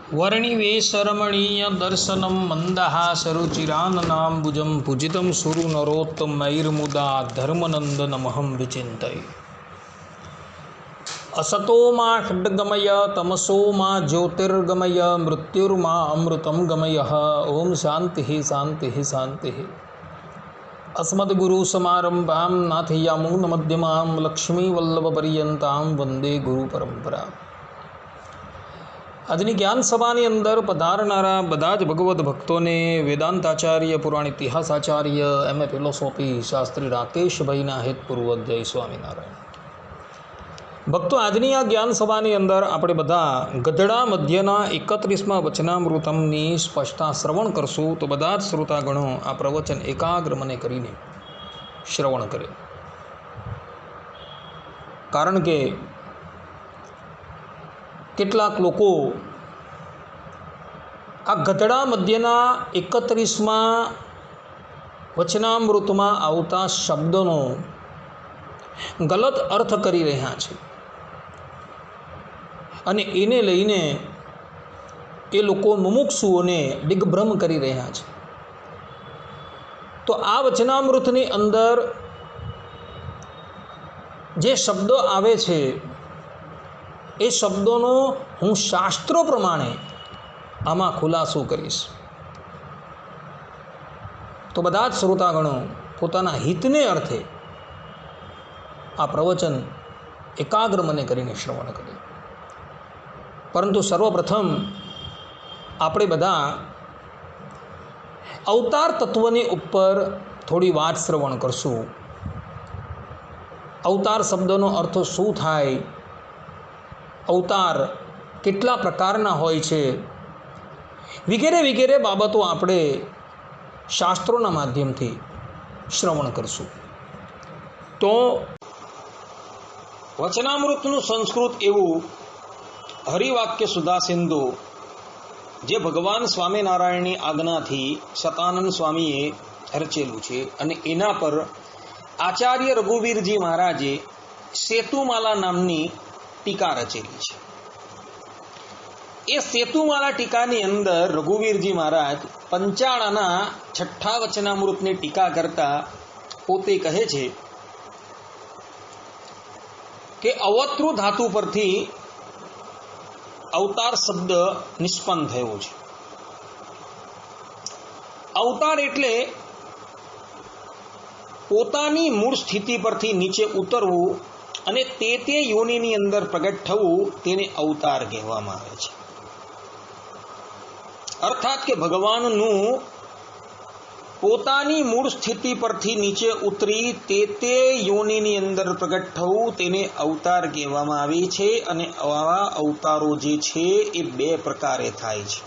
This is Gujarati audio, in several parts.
वर्णिवेशरमणीय दर्शनं मन्दहासरुचिराननाम्बुजं पूजितं सुरनरोत्तमैर्मुदा धर्मनन्दनमहं विचिन्तये। असतो मा खड्गमय तमसो मा ज्योतिर्गमय मृत्युर्मा अमृतं गमयः। ओम शान्तिः शान्तिः शान्तिः। अस्मद्गुरुसमारम्भां नाथयामुनमध्यमां लक्ष्मीवल्लभपर्यन्तां वन्दे गुरुपरम्परा। આજની જ્ઞાન સભાની અંદર પધારનારા બધા જ ભગવદ્ ભક્તોને વેદાંતાચાર્ય પુરાણ ઇતિહાસાચાર્ય એમએ ફિલોસોફી શાસ્ત્રી રાકેશભાઈના હેતપૂર્વક જય સ્વામિનારાયણ. ભક્તો, આજની આ જ્ઞાન સભાની અંદર આપણે બધા ગધડા મધ્યના 31મા વચનામૃતમની સ્પષ્ટતા શ્રવણ કરશું. તો બધા જ શ્રોતાગણો આ પ્રવચન એકાગ્ર મને કરીને શ્રવણ કરે, કારણ કે કેટલાક લોકો આ ગધડા મધ્યના 31મા વચનામૃતમાં આવતા શબ્દોનો ગલત અર્થ કરી રહ્યા છે અને એને લઈને એ લોકો મુમુક્ષુઓને દિગ્ભ્રમ કરી રહ્યા છે. તો આ વચનામૃતની અંદર જે શબ્દો આવે છે એ શબ્દોનો હું શાસ્ત્રો પ્રમાણે આમાં ખુલાસો કરીશ. તો બધા જ શ્રોતાગણો પોતાના હિતને અર્થે આ પ્રવચન એકાગ્ર મને કરીને શ્રવણ કરે. પરંતુ સર્વપ્રથમ આપણે બધા અવતાર તત્વની ઉપર થોડી વાત શ્રવણ કરશું. અવતાર શબ્દનો અર્થ શું થાય, અવતાર કેટલા પ્રકારના હોય છે, વગેરે વગેરે બાબતો આપણે શાસ્ત્રોના માધ્યમથી શ્રવણ કરશું. તો વચનામૃતનું સંસ્કૃત એવું હરિવાક્ય સુધા સિંધુ જે ભગવાન સ્વામિનારાયણની આજ્ઞાથી સતાનંદ સ્વામીએ રચેલું છે અને એના પર આચાર્ય રઘુવીરજી મહારાજે સેતુમાલા નામની ટીકા રચેલી છે. એ સેતુમાલા ટીકાની અંદર રઘુવીરજી મહારાજ પંચાળાના 6ઠ્ઠા વચનામૃતની ટીકા કરતા પોતે કહે છે કે અવતૃ ધાતુ પરથી અવતાર શબ્દ નિષ્પન્ન થયો છે. અવતાર એટલે પોતાની મૂળ સ્થિતિ પરથી નીચે ઉતરવું અને તે યોનિની અંદર પ્રગટ થવું, તેને અવતાર કહેવામાં આવે છે. અર્થાત કે ભગવાનનું પોતાની મૂળ સ્થિતિ પરથી નીચે ઉતરી તે યોનિની અંદર પ્રગટ થવું, તેને અવતાર કહેવામાં આવે છે. અને આવા અવતારો જે છે એ 2 પ્રકારે થાય છે.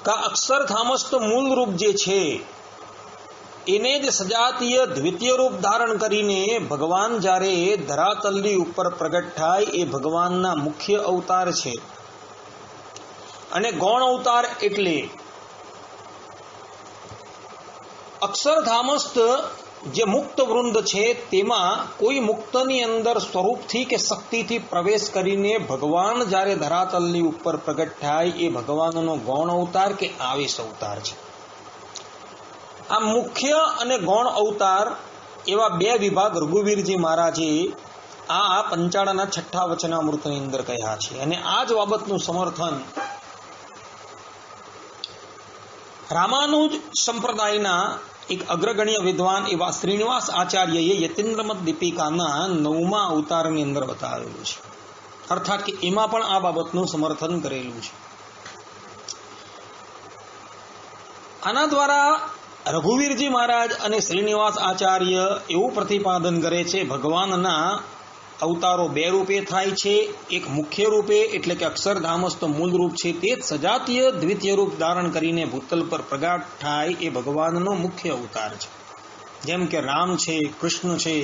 કા અક્ષરધામસ્થ મૂળ રૂપ જે છે એને જ સજાતીય દ્વિતીય રૂપ ધારણ કરીને ભગવાન જ્યારે ધરાતલની ઉપર પ્રગટ થાય એ ભગવાનના મુખ્ય અવતાર છે. અને ગૌણ અવતાર એટલે અક્ષરધામસ્થ જે મુક્ત વૃંદ છે તેમાં કોઈ મુક્તની અંદર સ્વરૂપથી કે શક્તિથી પ્રવેશ કરીને ભગવાન જ્યારે ધરાતલની ઉપર પ્રગટ થાય એ ભગવાનનો ગૌણ અવતાર કે આવેશ અવતાર છે. આ મુખ્ય અને ગૌણ અવતાર એવા 2 વિભાગ રઘુવીરજી મહારાજે આ પંચાળાના 6ઠ્ઠા વચનામૃતની અંદર કહ્યા છે. અને આ જ બાબતનું સમર્થન રામાનુજ સંપ્રદાયના એક અગ્રગણ્ય વિદ્વાન એવા શ્રીનિવાસ આચાર્યએ યતીન્દ્રમત દીપિકાના 9મા અવતારની અંદર બતાવેલું છે. અર્થાત કે એમાં પણ આ બાબતનું સમર્થન કરેલું છે. આના દ્વારા રઘુવીરજી મહારાજ અને શ્રીનિવાસ આચાર્ય એવું પ્રતિપાદન કરે છે ભગવાનના અવતારો 2 રૂપે થાય છે. એક મુખ્ય રૂપે એટલે કે અક્ષરધામસ્થ મૂળ રૂપ છે તે જ સજાતીય દ્વિતીય રૂપ ધારણ કરીને ભૂતલ પર પ્રગટ થાય એ ભગવાનનો મુખ્ય અવતાર છે. જેમ કે રામ છે, કૃષ્ણ છે,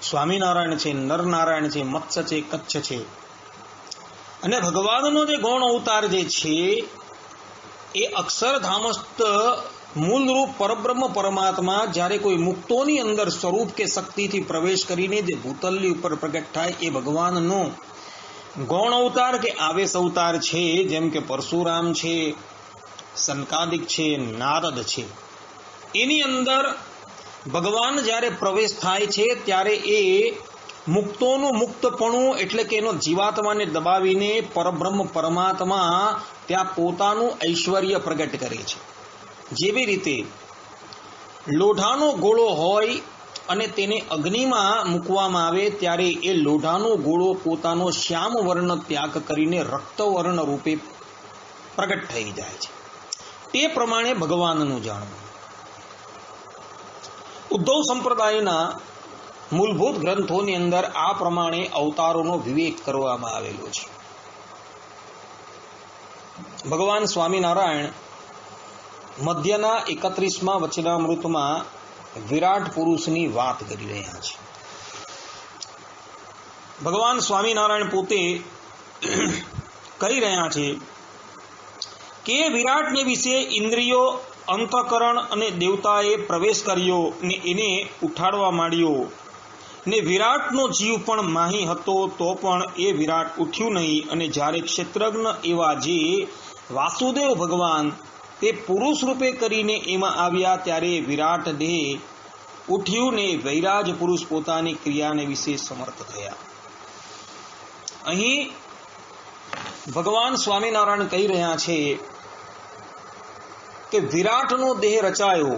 સ્વામિનારાયણ છે, નરનારાયણ છે, મત્સ્ય છે, કચ્છ છે. અને ભગવાનનો જે ગૌણ અવતાર જે છે એ અક્ષરધામસ્થ મૂળ રૂપ પરબ્રહ્મ પરમાત્મા જ્યારે કોઈ મુક્તોની અંદર સ્વરૂપ કે શક્તિથી પ્રવેશ કરીને જે ભૂતલની ઉપર પ્રગટ થાય એ ભગવાનનો ગૌણ અવતાર કે આવેશ અવતાર છે, જેમ કે પરશુરામ છે, સનકાદિક છે, નારદ છે, એની અંદર ભગવાન જ્યારે પ્રવેશ થાય છે ત્યારે એ મુક્તોનું મુક્તપણું એટલે કે એનો જીવાત્માને દબાવીને પરબ્રહ્મ પરમાત્મા ત્યાં પોતાનું ઐશ્વર્ય પ્રગટ કરે છે. જેવી રીતે લોઢાનો ગોળો હોય અને તેને અગ્નિમાં મૂકવામાં આવે ત્યારે એ લોઢાનો ગોળો પોતાનો શ્યામ વર્ણ ત્યાગ કરીને રક્તવર્ણ રૂપે પ્રગટ થઈ જાય છે. તે પ્રમાણે ભગવાનનું જાણવું. ઉદ્ધવ સંપ્રદાયના મૂળભૂત ગ્રંથોની અંદર આ પ્રમાણે અવતારોનો વિવેક કરવામાં આવેલો છે. ભગવાન સ્વામિનારાયણ મધ્યના 31મા વચનામૃતમાં વિરાટ પુરુષની વાત કરી રહ્યા છે. ભગવાન સ્વામિનારાયણ પોતે કહી રહ્યા છે કે વિરાટને વિશે ઇન્દ્રિયો, અંતઃકરણ અને દેવતાએ પ્રવેશ કર્યો ને એને ઉઠાડવા માંડ્યો ને વિરાટનો જીવ પણ માહી હતો તો પણ એ વિરાટ ઉઠ્યું નહીં. અને જ્યારે ક્ષેત્રજ્ઞ એવા જે વાસુદેવ ભગવાન તે પુરુષ રૂપે કરીને એમાં આવ્યા ત્યારે વિરાટ દેહ ઉઠ્યું ને વૈરાજ પુરુષ પોતાની ક્રિયાને વિશે સમર્થ થયા. અહીં ભગવાન સ્વામિનારાયણ કહી રહ્યા છે કે વિરાટનો દેહ રચાયો,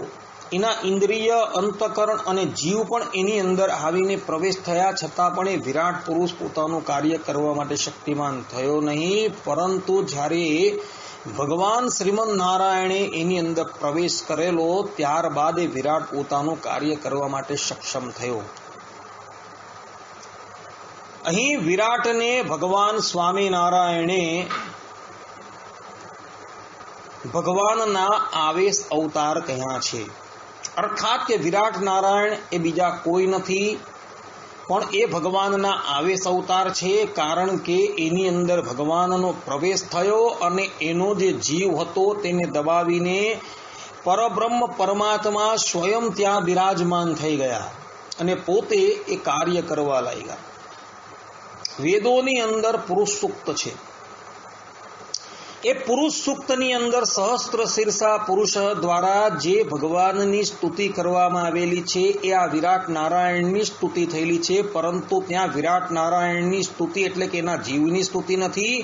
એના ઇન્દ્રિય, અંતઃકરણ અને જીવ પણ એની અંદર આવીને પ્રવેશ થયા છતાં પણ એ વિરાટ પુરુષ પોતાનું કાર્ય કરવા માટે શક્તિમાન થયો નહીં. પરંતુ જ્યારે ભગવાન શ્રીમદ નારાયણે એની અંદર પ્રવેશ કરેલો ત્યારબાદ એ વિરાટ પોતાનું કાર્ય કરવા માટે સક્ષમ થયો. અહીં વિરાટને ભગવાન સ્વામિનારાયણે ભગવાનના આવેશ અવતાર કહ્યા છે. અર્થાત કે વિરાટ નારાયણ એ બીજા કોઈ નથી પણ એ ભગવાનના આવેશ અવતાર છે. કારણ કે એની અંદર ભગવાનનો પ્રવેશ થયો અને એનો જે જીવ હતો તેને દબાવીને પરબ્રહ્મ પરમાત્મા સ્વયં ત્યાં બિરાજમાન થઈ ગયા અને પોતે એ કાર્ય કરવા લાગ્યા. વેદોની અંદર પુરુષ સૂક્ત છે. એ પુરુષ સૂક્તની અંદર સહસ્ત્ર શીર્ષા પુરુષ દ્વારા જે ભગવાનની સ્તુતિ કરવામાં આવેલી છે એ આ વિરાટ નારાયણની સ્તુતિ થયેલી છે. પરંતુ ત્યાં વિરાટ નારાયણની સ્તુતિ એટલે કે એના જીવની સ્તુતિ નથી,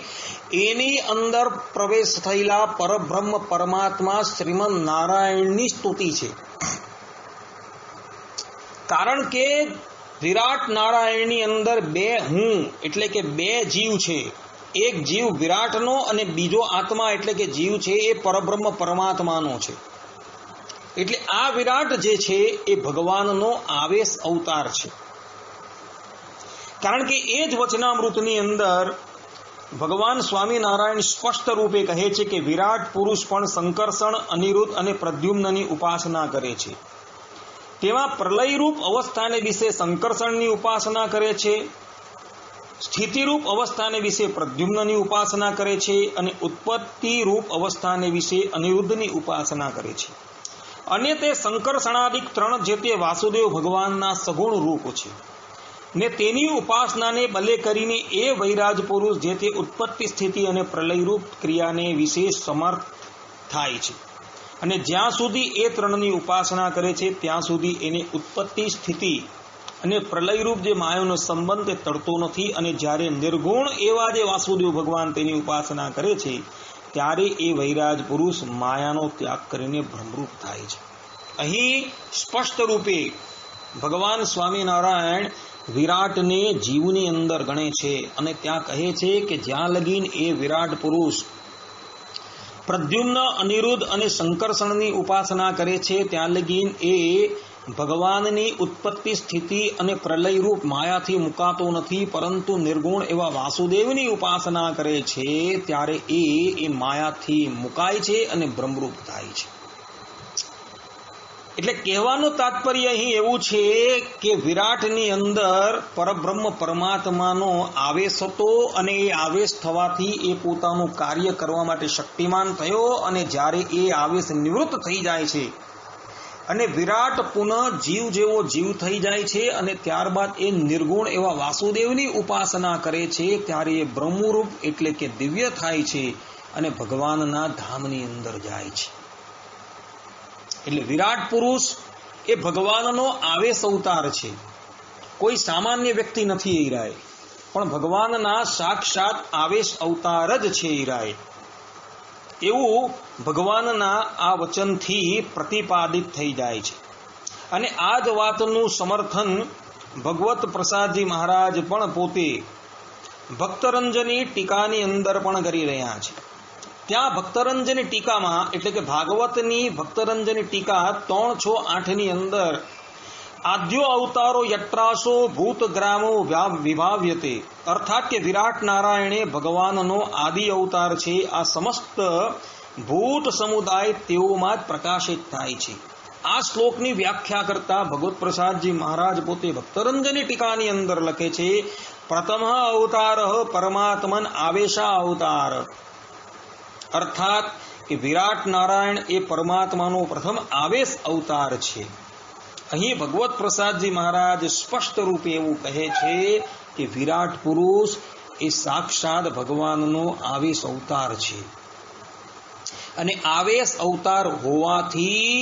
એની અંદર પ્રવેશ થયેલા પરબ્રહ્મ પરમાત્મા શ્રીમદ નારાયણની સ્તુતિ છે. કારણ કે વિરાટ નારાયણની અંદર બે હું એટલે કે બે જીવ છે. એક જીવ વિરાટનો અને બીજો આત્મા એટલે કે જીવ છે એ પરબ્રહ્મ પરમાત્માનો છે. એટલે આ વિરાટ જે છે એ ભગવાનનો આવેશ અવતાર છે. કારણ કે એ જ વચનામૃતની અંદર ભગવાન સ્વામિનારાયણ સ્પષ્ટ રૂપે કહે છે કે વિરાટ પુરુષ પણ સંકર્ષણ, અનિરુદ્ધ અને પ્રદ્યુમ્નની ઉપાસના કરે છે. તેમાં પ્રલયરૂપ અવસ્થાને વિશે સંકર્ષણની ઉપાસના કરે છે, સ્થિતિરૂપ અવસ્થાને વિશે પ્રદ્યુમ્નની ઉપાસના કરે છે અને ઉત્પત્તિ રૂપ અવસ્થાને વિશે અનિરુદ્ધની ઉપાસના કરે છે. અને તે સંકર્ષણાદિક 3 જે તે વાસુદેવ ભગવાનના સગુણ રૂપ છે ને તેની ઉપાસનાને બલે કરીને એ વૈરાજ પુરુષ જે તે ઉત્પત્તિ, સ્થિતિ અને પ્રલયરૂપ ક્રિયાને વિશે સમર્થ થાય છે. અને જ્યાં સુધી એ 3ની ઉપાસના કરે છે ત્યાં સુધી એને ઉત્પત્તિ, સ્થિતિ અને પ્રલયરૂપ જે માયાનો સંબંધ તે તળતો નથી. અને જ્યારે નિર્ગુણ એવા જે વાસુદેવ ભગવાન તેની ઉપાસના કરે છે ત્યારે એ વૈરાજ પુરુષ માયાનો ત્યાગ કરીને બ્રહ્મરૂપ થાય છે. અહીં સ્પષ્ટ રૂપે ભગવાન સ્વામિનારાયણ વિરાટને જીવની અંદર ગણે છે અને ત્યાં કહે છે કે જ્યાં લગીન એ વિરાટ પુરુષ પ્રદ્યુમ્ન, અનિરુદ્ધ અને સંકર્ષણની ઉપાસના કરે છે ત્યાં લગીન એ ભગવાનની ઉત્પત્તિ, સ્થિતિ અને પ્રલયરૂપ માયાથી મુકાતો નથી. પરંતુ નિર્ગુણ એવા વાસુદેવની ઉપાસના કરે છે ત્યારે એ માયાથી મુકાય છે અને બ્રહ્મરૂપ થાય છે. એટલે કહેવાનું તાત્પર્ય અહીં એવું છે કે વિરાટની અંદર પરબ્રહ્મ પરમાત્માનો આવેશ હતો અને એ આવેશ થવાથી એ પોતાનું કાર્ય કરવા માટે શક્તિમાન થયો. અને જ્યારે એ આવેશ નિવૃત્ત થઈ જાય છે અને વિરાટ પુનઃ જીવ જેવો જીવ થઈ જાય છે અને ત્યારબાદ એ નિર્ગુણ એવા વાસુદેવની ઉપાસના કરે છે ત્યારે એ બ્રહ્મરૂપ એટલે કે દિવ્ય થાય છે અને ભગવાનના ધામની અંદર જાય છે. એટલે વિરાટ પુરુષ એ ભગવાનનો આવેશ અવતાર છે. કોઈ સામાન્ય વ્યક્તિ નથી એ રાય, પણ ભગવાનના સાક્ષાત આવેશ અવતાર જ છે એ રાય. એવું ભગવાનના આ વચનથી પ્રતિપાદિત થઈ જાય છે. અને આ જ વાતનું સમર્થન ભગવત પ્રસાદજી મહારાજ પણ પોતે ભક્તરંજની ટીકાની અંદર પણ કરી રહ્યા છે. ત્યાં ભક્તરંજની ટીકામાં એટલે કે ભાગવતની ભક્તરંજની ટીકા 3-6-8 અંદર આદ્યો અવતારો યત્રાસો ભૂતગ્રામો વિભાવ્યતે, અર્થાત કે વિરાટ નારાયણે ભગવાનનો આદિ અવતાર છે. આ સમસ્ત ભૂત સમુદાય તેઓમાં જ પ્રકાશિત થાય છે. આ શ્લોકની વ્યાખ્યા કરતા ભગવત પ્રસાદજી મહારાજ પોતે ભક્તરંજની ટીકાની અંદર લખે છે, પ્રથમ અવતાર પરમાત્મન આવેશા અવતાર, અર્થાત કે વિરાટ નારાયણ એ પરમાત્માનો પ્રથમ આવેશ અવતાર છે. અહીં ભગવત પ્રસાદજી મહારાજ સ્પષ્ટ રૂપે એવું કહે છે કે વિરાટ પુરુષ એ સાક્ષાત ભગવાનનો આવેશ અવતાર છે. અને આવેશ અવતાર હોવાથી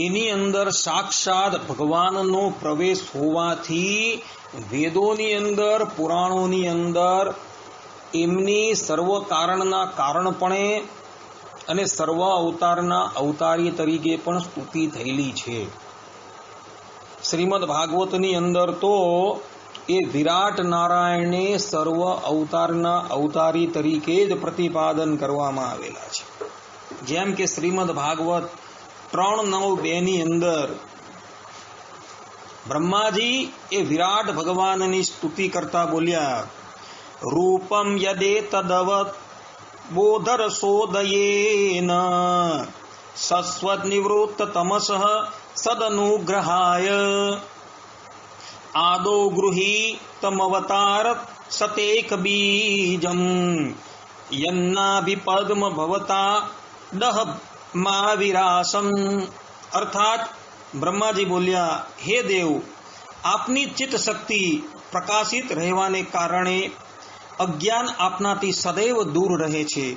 એની અંદર સાક્ષાત ભગવાનનો પ્રવેશ હોવાથી વેદોની અંદર પુરાણોની અંદર એમની સર્વ કારણના કારણપણે અને સર્વ અવતારના અવતારી તરીકે પણ સ્તુતિ થયેલી છે. શ્રીમદ ભાગવતની અંદર તો એ વિરાટ નારાયણને સર્વ અવતારના અવતારી તરીકે જ પ્રતિપાદન કરવામાં આવેલા છે. જેમ કે શ્રીમદ ભાગવત 3:9-2 ની અંદર બ્રહ્માજી એ વિરાટ ભગવાનની સ્તુતિ કરતા બોલ્યા, રૂપમ યદે તદવત બોધરસોદયેન સસ્વત નિવૃત્ત તમસઃ સદનુગ્રહાય આદો ગૃહીતમવતાર સતેક બીજમ યન્નાભિપદ્મ ભવતા દહ મહાવિરાસમ. અર્થાત બ્રહ્માજી બોલ્યા, હે દેવ, આપની ચિત્ત શક્તિ પ્રકાશિત રહેવાને કારણે અજ્ઞાન આપનાથી સદૈવ દૂર રહે છે.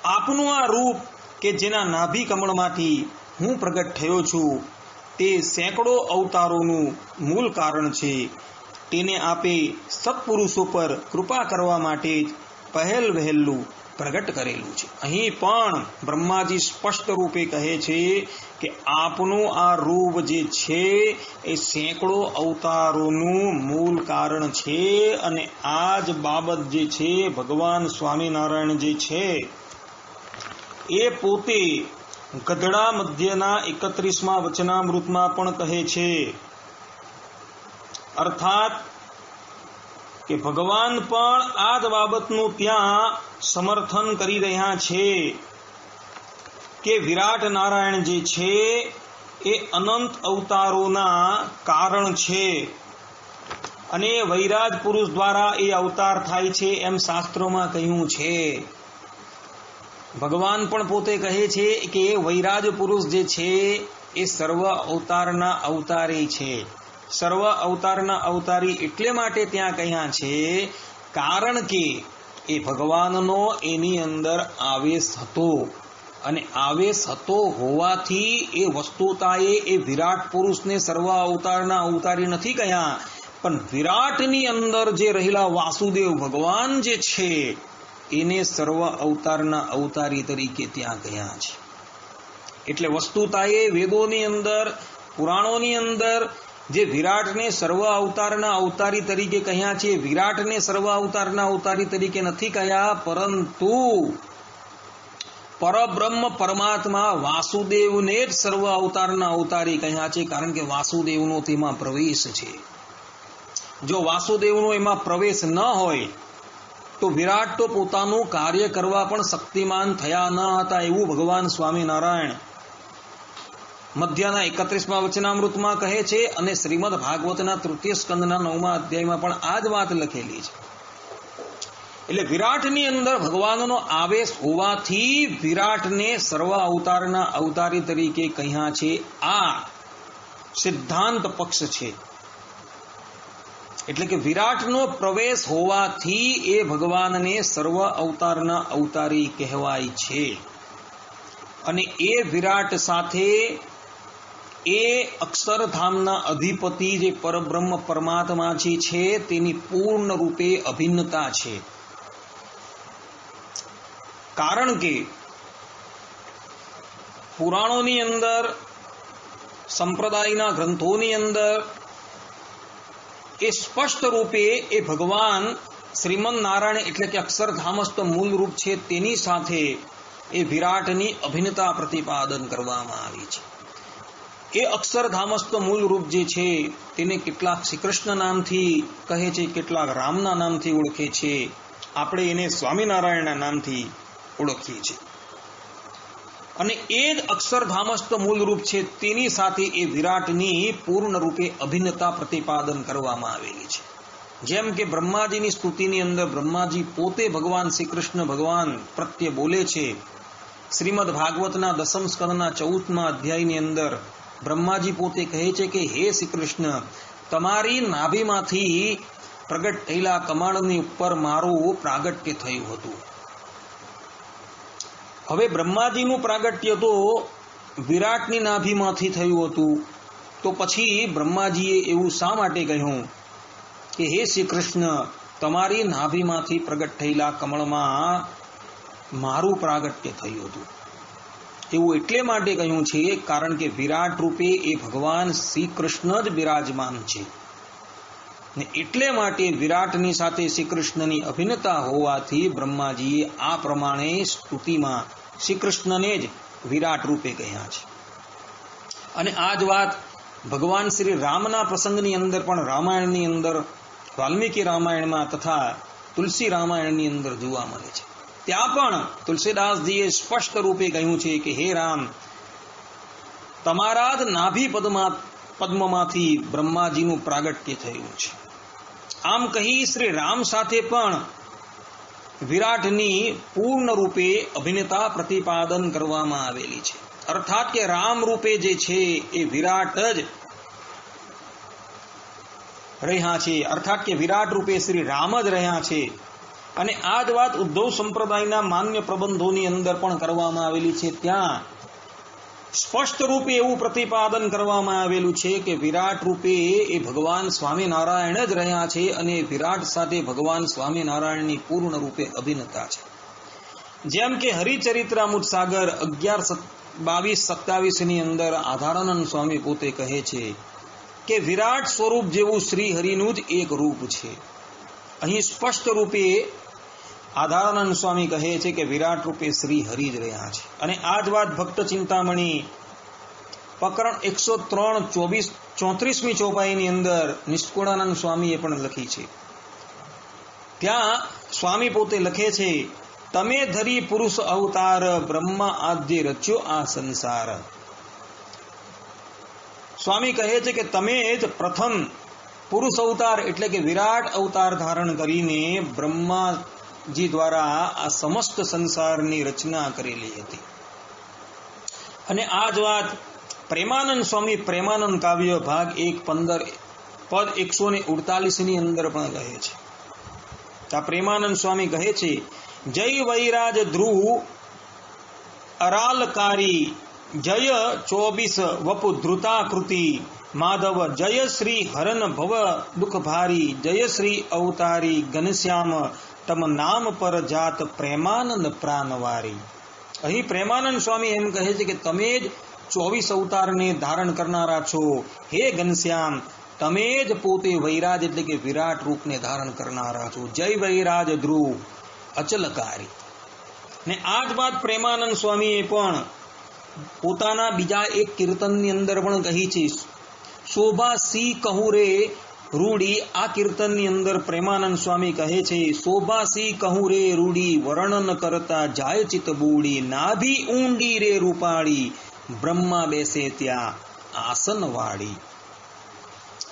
આપનું આ રૂપ કે જેના નાભી કમળમાંથી હું પ્રગટ થયો છું તે સેંકડો અવતારોનું મૂળ કારણ છે. તેને આપે સત્પુરુષો પર કૃપા કરવા માટે જ પહેલ વહેલું પ્રગટ કરેલું છે. અહીં પણ બ્રહ્માજી સ્પષ્ટ રૂપે કહે છે કે આપનું આ રૂપ જે છે એ સેંકડો અવતારોનું મૂળ કારણ છે. અને આ જ બાબત જે છે ભગવાન સ્વામિનારાયણ જે છે એ પોતે ગધડા મધ્યના 31મા વચનામૃતમાં પણ કહે છે. અર્થાત કે ભગવાન પણ આ જ બાબતનું ત્યાં સમર્થન કરી રહ્યા છે કે વિરાટ નારાયણ જે છે એ અનંત અવતારોના કારણ છે અને વૈરાજ પુરુષ દ્વારા એ અવતાર થાય છે એમ શાસ્ત્રોમાં કહ્યું છે. ભગવાન પણ પોતે કહે છે કે વૈરાજ પુરુષ જે છે એ સર્વ અવતારના અવતારી છે. સર્વ અવતારના અવતારી એટલે માટે ત્યાં કહ્યા છે કારણ કે એ ભગવાનનો એની અંદર આવેશ હતો. અને આવેશ હતો હોવાથી એ વસ્તુતાએ એ વિરાટ પુરુષને સર્વ અવતારના અવતારી નથી કહ્યા, પણ વિરાટની અંદર જે રહેલા વાસુદેવ ભગવાન જે છે એને સર્વ અવતારના અવતારી તરીકે ત્યાં કહ્યા છે. એટલે વસ્તુતાએ વેદોની અંદર પુરાણોની અંદર જે વિરાટને સર્વ અવતારના અવતારી તરીકે કહ્યા છે, વિરાટને સર્વ અવતારના અવતારી તરીકે નથી કહ્યા, પરંતુ પરબ્રહ્મ પરમાત્મા વાસુદેવને જ સર્વ અવતારના અવતારી કહ્યા છે. કારણ કે વાસુદેવનો તેમાં પ્રવેશ છે. જો વાસુદેવનો એમાં પ્રવેશ ન હોય તો વિરાટ તો પોતાનું કાર્ય કરવા પણ શક્તિમાન થયા ન હતા. એવું ભગવાન સ્વામિનારાયણ મધ્યના 31મા વચનામૃતમાં કહે છે અને શ્રીમદ ભાગવતના 3ય સ્કંદના 9મા અધ્યાયમાં પણ આ જ વાત લખેલી છે. એટલે વિરાટની અંદર ભગવાનનો આવેશ હોવાથી વિરાટને સર્વ અવતારના અવતારી તરીકે કહ્યા છે. આ સિદ્ધાંત પક્ષ છે. એટલે કે વિરાટનો પ્રવેશ હોવાથી એ ભગવાનને સર્વ અવતારના અવતારી કહેવાય છે. અને એ વિરાટ સાથે એ અક્ષરધામના અધિપતિ જે પરબ્રહ્મ પરમાત્મા જે છે તેની પૂર્ણ રૂપે અભિન્નતા છે. કારણ કે પુરાણોની અંદર, સંપ્રદાયના ગ્રંથોની અંદર એ સ્પષ્ટ રૂપે એ ભગવાન શ્રીમન નારાયણ એટલે કે અક્ષરધામસ્થ મૂળ રૂપ છે તેની સાથે એ વિરાટની અભિન્નતા પ્રતિપાદન કરવામાં આવી છે. એ અક્ષરધામસ્થ મૂળ રૂપ જે છે તેને કેટલાક શ્રી કૃષ્ણ નામથી કહે છે, કેટલાક રામના નામથી ઓળખે છે. આપણે એને સ્વામિનારાયણના નામથી ઓળખીએ છીએ. અને એ જ અક્ષરધામસ્થ મૂળ રૂપ છે તેની સાથે એ વિરાટની પૂર્ણ રૂપે અભિન્નતા પ્રતિપાદન કરવામાં આવેલી છે. જેમ કે બ્રહ્માજીની સ્તુતિની અંદર બ્રહ્માજી પોતે ભગવાન શ્રી કૃષ્ણ ભગવાન પ્રત્યે બોલે છે. શ્રીમદ ભાગવતના 10મ સ્કંદના 14મા અધ્યાયની અંદર બ્રહ્માજી પોતે કહે છે કે હે શ્રી કૃષ્ણ, તમારી નાભીમાંથી પ્રગટ થયેલા કમળની ઉપર મારું પ્રાગટ્ય થયું હતું. હવે બ્રહ્માજીનું પ્રાગટ્ય તો વિરાટની નાભીમાંથી થયું હતું, તો પછી બ્રહ્માજીએ એવું શા માટે કહ્યું કે હે શ્રી કૃષ્ણ, તમારી નાભીમાંથી પ્રગટ થયેલા કમળમાં મારું પ્રાગટ્ય થયું હતું? એવું એટલે માટે કહ્યું છે કારણ કે વિરાટ રૂપે એ ભગવાન શ્રી કૃષ્ણ જ બિરાજમાન છે. ને એટલે માટે વિરાટની સાથે શ્રી કૃષ્ણની અભિન્નતા હોવાથી બ્રહ્માજીએ આ પ્રમાણે સ્તુતિમાં શ્રી કૃષ્ણને જ વિરાટ રૂપે કહ્યા છે. અને આ જ વાત ભગવાન શ્રી રામના પ્રસંગની અંદર પણ રામાયણની અંદર વાલ્મીકી રામાયણમાં તથા તુલસી રામાયણની અંદર જોવા મળે છે. ત્યાં પણ તુલસીદાસજીએ સ્પષ્ટ રૂપે કહ્યું છે કે હે રામ, તમારા જ નાભી પદ્મમાંથી બ્રહ્માજીનું પ્રાગટ્ય થયું છે. આમ કહી શ્રી રામ સાથે પણ વિરાટની પૂર્ણ રૂપે અભિન્નતા પ્રતિપાદન કરવામાં આવેલી છે. અર્થાત કે રામ રૂપે જે છે એ વિરાટ જ રહ્યા છે. અર્થાત કે વિરાટ રૂપે શ્રી રામ જ રહ્યા છે. અને આ જ વાત ઉદ્ધવ સંપ્રદાયના માન્ય પ્રબંધોની અંદર પણ કરવામાં આવેલી છે. ત્યાં સ્પષ્ટ રૂપે એવું પ્રતિપાદન કરવામાં આવેલું છે કે વિરાટ રૂપે એ ભગવાન સ્વામિનારાયણ જ રહ્યા છે અને વિરાટ સાથે ભગવાન સ્વામિનારાયણની પૂર્ણ રૂપે અભિન્નતા છે. જેમ કે હરિચરિત્રામૃત સાગર 11:22-27 ની અંદર આધારાનંદ સ્વામી પોતે કહે છે કે વિરાટ સ્વરૂપ જેવું શ્રી હરિનું જ એક રૂપ છે. અહીં સ્પષ્ટ રૂપે આધારાનંદ સ્વામી કહે છે કે વિરાટ રૂપે શ્રી હરિ જ રહ્યા છે. અને આ જ વાત ભક્ત ચિંતામણી પ્રકરણ 103-34મી ચોપાઈની અંદર નિષ્કુળાનંદ સ્વામીએ પણ લખી છે. ત્યાં સ્વામી પોતે લખે છે, તમે ધરી પુરુષ અવતાર, બ્રહ્મા આદ્ય રચ્યો આ સંસાર. સ્વામી કહે છે કે તમે જ પ્રથમ પુરુષ અવતાર એટલે કે વિરાટ અવતાર ધારણ કરીને બ્રહ્માજી દ્વારા આ સમસ્ત સંસારની રચના કરેલી હતી. અને આ જ વાત પ્રેમાનંદ સ્વામી પ્રેમાનંદ કાવ્ય ભાગ 1:15 પદ 148 ની અંદર પણ કહે છે. આ પ્રેમાનંદ સ્વામી કહે છે, જય વૈરાજ ધ્રુવ અરાલકારી, જય 24 વપુ ધ્રુતાકૃતિ, માધવ જય શ્રી હરન ભવ દુઃખ ભારી, જય શ્રી અવતારી ઘનશ્યામ, તમ નામ પર જાત પ્રેમાનંદ પ્રાણવારી. અહીં પ્રેમાનંદ સ્વામી એમ કહે છે કે તમે જ 24 અવતારને ધારણ કરનારા છો. હે ઘનશ્યામ, તમે જ પોતે વૈરાજ એટલે કે વિરાટ રૂપને ધારણ કરનારા છો. જય વૈરાજ ધ્રુવ અચલકારી. ને આ જ વાત પ્રેમાનંદ સ્વામીએ પણ પોતાના બીજા એક કીર્તનની અંદર પણ કહી છે. શોભા સી કહું રે રૂડી, આ કીર્તનની અંદર પ્રેમાનંદ સ્વામી કહે છે, શોભા સી કહું રે રૂડી, વર્ણન કરતા જાય ચિત બૂડી, નાભી ઊંડી રે રૂપાળી, બ્રહ્મા બેસે ત્યાં આસન વાળી.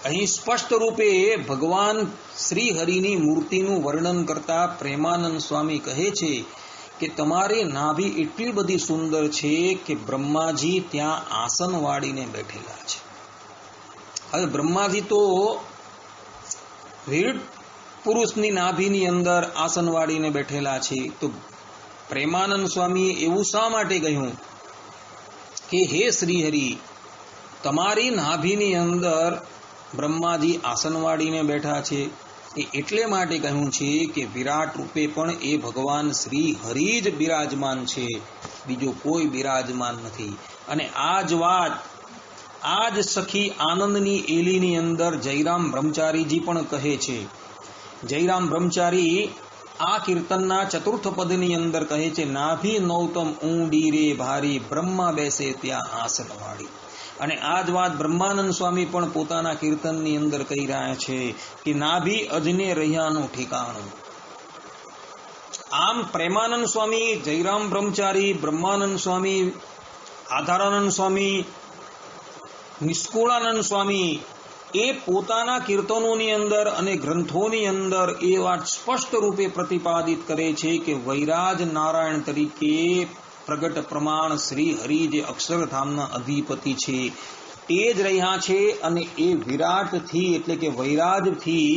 અહીં સ્પષ્ટ રૂપે ભગવાન શ્રી હરિની મૂર્તિનું વર્ણન કરતા પ્રેમાનંદ સ્વામી કહે છે કે તમારી નાભી એટલી બધી સુંદર છે કે બ્રહ્માજી ત્યાં આસન વાળીને બેઠેલા છે. હવે બ્રહ્માજી તો વિરાટ પુરુષની નાભીની અંદર આસન વાળીને બેઠેલા છે. તો પ્રેમાનંદ સ્વામીએ એવું શા માટે કહ્યું કે હે શ્રી હરિ, તમારી નાભીની અંદર બ્રહ્માજી આસન વાળીને બેઠા છે? એ એટલે માટે કહ્યું છે કે વિરાટ રૂપે પણ એ ભગવાન શ્રી હરિ જ બિરાજમાન છે, બીજો કોઈ બિરાજમાન નથી. અને આ જ વાત આ જ સખી આનંદની એલીની અંદર જયરામ બ્રહ્મચારીજી પણ કહે છે. જયરામ બ્રહ્મચારી આ કીર્તનના ચતુર્થ પદની અંદર કહે છે, નાભી નૌતમ ઊંડી રે ભારી, બ્રહ્મા બેસે ત્યાં આસન વાળી. અને આ જ વાત બ્રહ્માનંદ સ્વામી પણ પોતાના કીર્તનની અંદર કહી રહ્યા છે કે નાભી અજને રહ્યાનું ઠેકાણું. આમ પ્રેમાનંદ સ્વામી, જયરામ બ્રહ્મચારી, બ્રહ્માનંદ સ્વામી, આધારાનંદ સ્વામી, નિષ્કુળાનંદ સ્વામી એ પોતાના કીર્તનોની અંદર અને ગ્રંથોની અંદર એ વાત સ્પષ્ટ રૂપે પ્રતિપાદિત કરે છે કે વૈરાજ નારાયણ તરીકે પ્રગટ પ્રમાણ શ્રી હરિ જે અક્ષરધામના અધિપતિ છે તે જ રહ્યા છે. અને એ વિરાટથી એટલે કે વૈરાજથી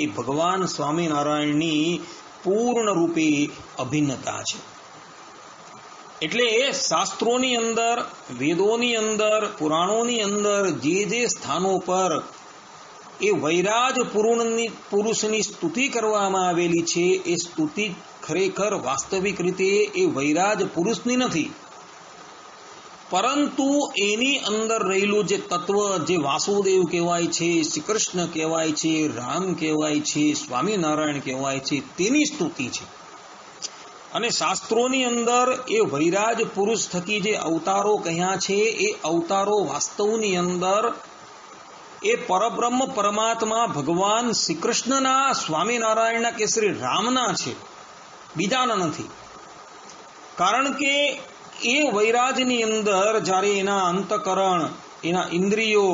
એ ભગવાન સ્વામિનારાયણની પૂર્ણ રૂપે અભિન્નતા છે. એટલે શાસ્ત્રોની અંદર, વેદોની અંદર, પુરાણોની અંદર જે સ્થાનો પર એ વૈરાજ પુરુષની સ્તુતિ કરવામાં આવેલી છે એ સ્તુતિ ખરેખર વાસ્તવિક રીતે એ વૈરાજ પુરુષની નથી, પરંતુ એની અંદર રહેલું જે તત્વ, જે વાસુદેવ કહેવાય છે, શ્રી કૃષ્ણ કહેવાય છે, રામ કહેવાય છે, સ્વામિનારાયણ કહેવાય છે, તેની સ્તુતિ છે. અને શાસ્ત્રોની અંદર એ વૈરાજ પુરુષ થકી જે અવતારો કહ્યા છે એ અવતારો વાસ્તવની અંદર એ પરબ્રહ્મ પરમાત્મા ભગવાન શ્રી કૃષ્ણના, સ્વામિનારાયણના કે શ્રી રામના છે, બીજાના નથી. કારણ કે એ વૈરાજની અંદર જ્યારે એના અંતકરણ, એના ઇન્દ્રિયો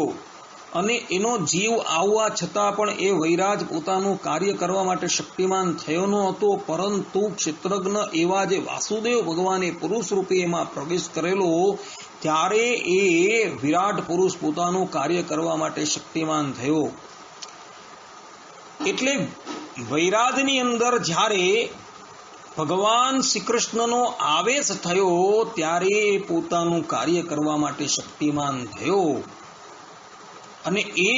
અને એનો જીવ આવવા છતાં પણ એ વૈરાજ પોતાનું કાર્ય કરવા માટે શક્તિમાન થયો ન હતો, પરંતુ ક્ષેત્રજ્ઞ એવા જે વાસુદેવ ભગવાને પુરુષ રૂપે એમાં પ્રવેશ કરેલો, ત્યારે એ વિરાટ પુરુષ પોતાનું કાર્ય કરવા માટે શક્તિમાન થયો. એટલે વૈરાજની અંદર જ્યારે ભગવાન શ્રી કૃષ્ણનો આવેશ થયો ત્યારે પોતાનું કાર્ય કરવા માટે શક્તિમાન થયો. અને એ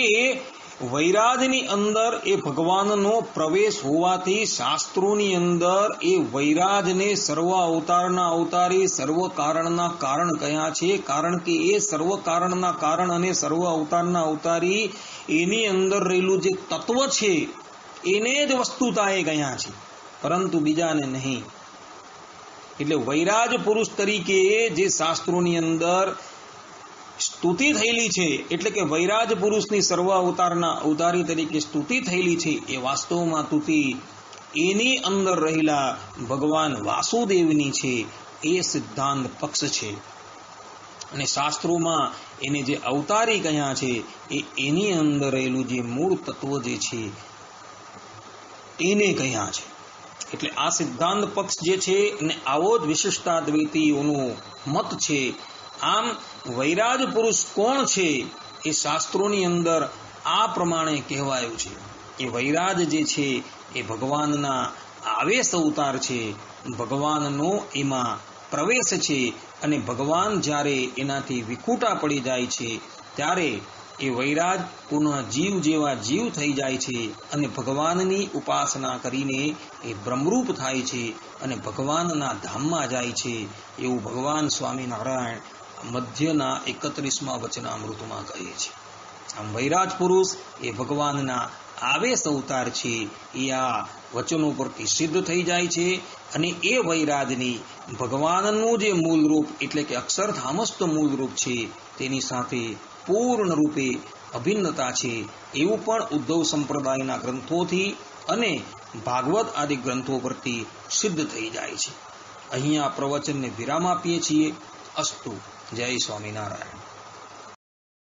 વૈરાજની અંદર એ ભગવાનનો પ્રવેશ હોવાથી શાસ્ત્રોની અંદર એ વૈરાજને સર્વ અવતારના અવતારી, સર્વ કારણના કારણ કહ્યા છે. કારણ કે એ સર્વ કારણના કારણ અને સર્વ અવતારના અવતારી એની અંદર રહેલું જે તત્વ છે એને જ વસ્તુતાએ કહ્યા છે, પરંતુ બીજાને નહીં. એટલે વૈરાજ પુરુષ તરીકે જે શાસ્ત્રોની અંદર સ્તુતિ થયેલી છે, એટલે કે વૈરાજ પુરુષની સર્વ અવતારના અવતારી તરીકે સ્તુતિ થયેલી છે, એ વાસ્તવમાં સ્તુતિ એની અંદર રહેલા ભગવાન વાસુદેવની છે. એ સિદ્ધાંત પક્ષ છે. અને શાસ્ત્રોમાં એને જે અવતારી કહ્યા છે એ એની અંદર રહેલું જે મૂળ તત્વ જે છે એને કહ્યા છે. એટલે આ સિદ્ધાંત પક્ષ જે છે અને આવો જ વિશિષ્ટાદ્વૈતીઓનો મત છે. આમ વૈરાજ પુરુષ કોણ છે એ શાસ્ત્રોની અંદર આ પ્રમાણે કહેવાયું છે. એ વૈરાજ જે છે એ ભગવાનના આવેશ અવતાર છે, ભગવાનનો એમાં પ્રવેશ છે. અને ભગવાન જ્યારે એનાથી વિખૂટા પડી જાય છે ત્યારે એ વૈરાજ પુનઃ જીવ જેવા જીવ થઈ જાય છે અને ભગવાનની ઉપાસના કરીને એ બ્રહ્મરૂપ થાય છે અને ભગવાનના ધામમાં જાય છે. એવું ભગવાન સ્વામિનારાયણ મધ્યના 31મા વચનામૃતમાં કહે છે. આમ વૈરાજ પુરુષ એ ભગવાનના આવેશ અવતાર છે. એ આ વચનો પરથી સિદ્ધ થઈ જાય છે. અને એ વૈરાજની ભગવાનનું જે મૂળ રૂપ એટલે કે અક્ષરધામસ્થ મૂળ રૂપ છે તેની સાથે પૂર્ણ રૂપે અભિન્નતા છે. એવું પણ ઉદ્ધવ સંપ્રદાયના ગ્રંથોથી અને ભાગવત આદિ ગ્રંથો પરથી સિદ્ધ થઈ જાય છે. અહીંયા પ્રવચનને વિરામ આપીએ છીએ. અસ્તુ. જય સ્વામિનારાયણ.